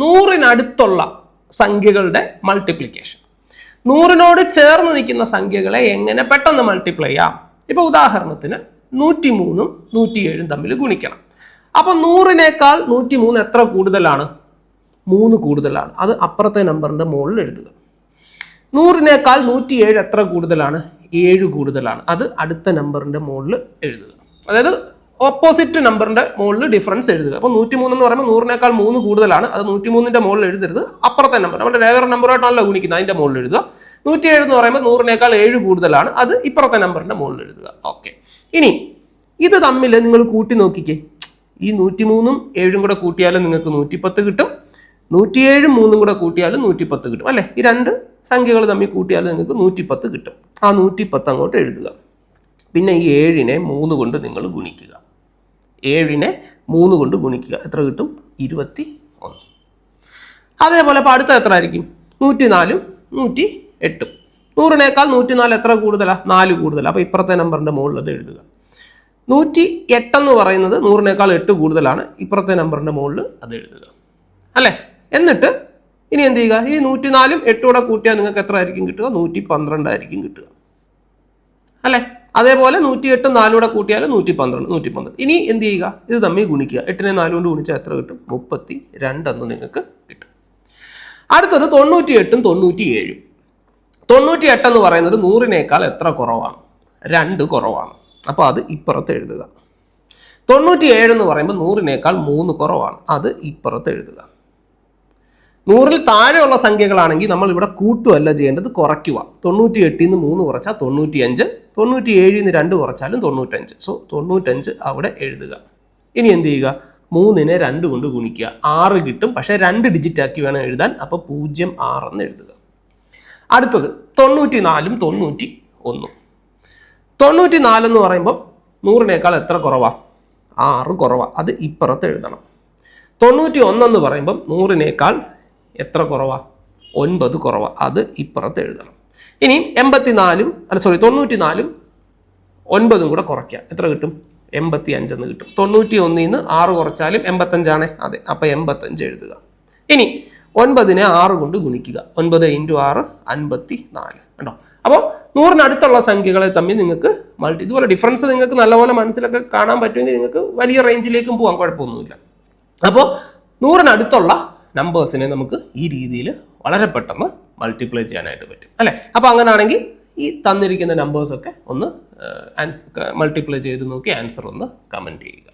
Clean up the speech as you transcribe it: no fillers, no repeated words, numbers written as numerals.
100-നടുത്തുള്ള സംഖ്യകളുടെ മൾട്ടിപ്ലിക്കേഷൻ. 100-നോട് ചേർന്ന് നിൽക്കുന്ന സംഖ്യകളെ എങ്ങനെ പെട്ടെന്ന് മൾട്ടിപ്ലൈ ചെയ്യാം? ഇപ്പോൾ ഉദാഹരണത്തിന് 103ഉം 107ഉം തമ്മിൽ ഗുണിക്കണം. അപ്പോൾ 100-നേക്കാൾ 103 എത്ര കൂടുതലാണ്? 3 കൂടുതലാണ്. അത് അപ്പുറത്തെ നമ്പറിൻ്റെ മുകളിൽ എഴുതുക. 100-നേക്കാൾ 107 എത്ര കൂടുതലാണ്? 7 കൂടുതലാണ്. അത് അടുത്ത നമ്പറിൻ്റെ മുകളിൽ എഴുതുക. അതായത് ഓപ്പോസിറ്റ് നമ്പറിൻ്റെ മുകളിൽ ഡിഫറൻസ് എഴുതുക. അപ്പോൾ 103 എന്ന് പറയുമ്പോൾ 100-നേക്കാൾ 3 കൂടുതലാണ്. അത് 103ൻ്റെ മുകളിൽ എഴുതരുത്, അപ്പുറത്തെ നമ്പർ നമ്മുടെ രേഖ നമ്പറായിട്ടാണല്ലോ ഗുണിക്കുന്നത്, അതിൻ്റെ മുകളിൽ എഴുതുക. 107 എന്ന് പറയുമ്പോൾ 100-നേക്കാൾ 7 കൂടുതലാണ്. അത് ഇപ്പുറത്തെ നമ്പറിൻ്റെ മുകളിൽ എഴുതുക. ഓക്കെ. ഇനി ഇത് തമ്മിൽ നിങ്ങൾ കൂട്ടി നോക്കിക്കേ. ഈ 103ഉം 7ഉം കൂടെ കൂട്ടിയാലും നിങ്ങൾക്ക് 110 കിട്ടും. 107ഉം 3ഉം കൂടെ കൂട്ടിയാലും 110 കിട്ടും അല്ലേ? ഈ രണ്ട് സംഖ്യകൾ തമ്മിൽ കൂട്ടിയാലും നിങ്ങൾക്ക് 110 കിട്ടും. ആ 110 അങ്ങോട്ട് എഴുതുക. പിന്നെ ഈ 7നെ 3 കൊണ്ട് നിങ്ങൾ ഗുണിക്കുക. 7നെ 3 കൊണ്ട് ഗുണിക്കുക. എത്ര കിട്ടും? 21. അതേപോലെ ഇപ്പോൾ അടുത്ത എത്ര ആയിരിക്കും? 104ഉം 108ഉം. 100-നേക്കാൾ 104 എത്ര കൂടുതലാണ്? 4 കൂടുതലാണ്. അപ്പോൾ ഇപ്പുറത്തെ നമ്പറിൻ്റെ മുകളിൽ അത് എഴുതുക. 108 എന്ന് പറയുന്നത് 100-നേക്കാൾ 8 കൂടുതലാണ്. ഇപ്പുറത്തെ നമ്പറിൻ്റെ മുകളിൽ അത് എഴുതുക അല്ലേ? എന്നിട്ട് ഇനി എന്ത് ചെയ്യുക? ഇനി 104ഉം 8ഉം കൂടെ കൂട്ടിയാൽ നിങ്ങൾക്ക് എത്ര ആയിരിക്കും കിട്ടുക? 112 ആയിരിക്കും കിട്ടുക അല്ലേ? അതേപോലെ 108ഉം 4ഉം കൂടെ കൂട്ടിയാൽ 112. ഇനി എന്ത് ചെയ്യുക? ഇത് തമ്മിൽ ഗുണിക്കുക. 8നെ 4 കൊണ്ട് ഗുണിച്ചാൽ എത്ര കിട്ടും? 32 എന്ന് നിങ്ങൾക്ക് കിട്ടും. അടുത്തത് 98ഉം 97ഉം. 98 എന്ന് പറയുന്നത് 100-നേക്കാൾ എത്ര കുറവാണ്? 2 കുറവാണ്. അപ്പോൾ അത് ഇപ്പുറത്ത് എഴുതുക. 97 എന്ന് പറയുമ്പോൾ 100-നേക്കാൾ 3 കുറവാണ്. അത് ഇപ്പുറത്ത് എഴുതുക. 100-ൽ താഴെയുള്ള സംഖ്യകളാണെങ്കിൽ നമ്മൾ ഇവിടെ കൂട്ടുകയല്ല ചെയ്യേണ്ടത്, കുറയ്ക്കുക. 98ൽ നിന്ന് 3 കുറച്ചാൽ 95, 97ൽ നിന്ന് 2 കുറച്ചാലും 95. സോ 95 അവിടെ എഴുതുക. ഇനി എന്ത് ചെയ്യുക? 3നെ 2 കൊണ്ട് ഗുണിക്കുക. 6 കിട്ടും. പക്ഷേ 2 ഡിജിറ്റ് ആക്കി വേണം എഴുതാൻ. അപ്പോൾ 06 എന്ന് എഴുതുക. അടുത്തത് 94ഉം 91ഉം. 94 എന്ന് പറയുമ്പോൾ 100-നേക്കാൾ എത്ര കുറവാണ്? 6 കുറവാണ്. അത് ഇപ്പുറത്ത് എഴുതണം. 91 എന്ന് പറയുമ്പം 100-നേക്കാൾ എത്ര കുറവാണ്? 9 കുറവാണ്. അത് ഇപ്പുറത്ത് എഴുതണം. ഇനി 94ഉം 9ഉം കൂടെ കുറയ്ക്കുക. എത്ര കിട്ടും? 85 എന്ന് കിട്ടും. 91ൽ നിന്ന് 6 കുറച്ചാലും 85 ആണേ. അതെ, അപ്പോൾ 85 എഴുതുക. ഇനി 9നെ 6 കൊണ്ട് ഗുണിക്കുക. 9 × 6 54. കണ്ടോ? അപ്പോൾ 100-നടുത്തുള്ള സംഖ്യകളെ തമ്മിൽ നിങ്ങൾക്ക് ഇതുപോലെ ഡിഫറൻസ് നിങ്ങൾക്ക് നല്ലപോലെ മനസ്സിലൊക്കെ കാണാൻ പറ്റുമെങ്കിൽ നിങ്ങൾക്ക് വലിയ റേഞ്ചിലേക്കും പോകാൻ കുഴപ്പമൊന്നുമില്ല. അപ്പോൾ 100-നടുത്തുള്ള നമ്പേഴ്സിനെ നമുക്ക് ഈ രീതിയിൽ വളരെ പെട്ടെന്ന് മൾട്ടിപ്ലൈ ചെയ്യാനായിട്ട് പറ്റും അല്ലേ? അപ്പോൾ അങ്ങനെയാണെങ്കിൽ ഈ തന്നിരിക്കുന്ന നമ്പേഴ്സൊക്കെ ഒന്ന് മൾട്ടിപ്ലൈ ചെയ്ത് നോക്കി ആൻസർ ഒന്ന് കമൻറ്റ് ചെയ്യുക.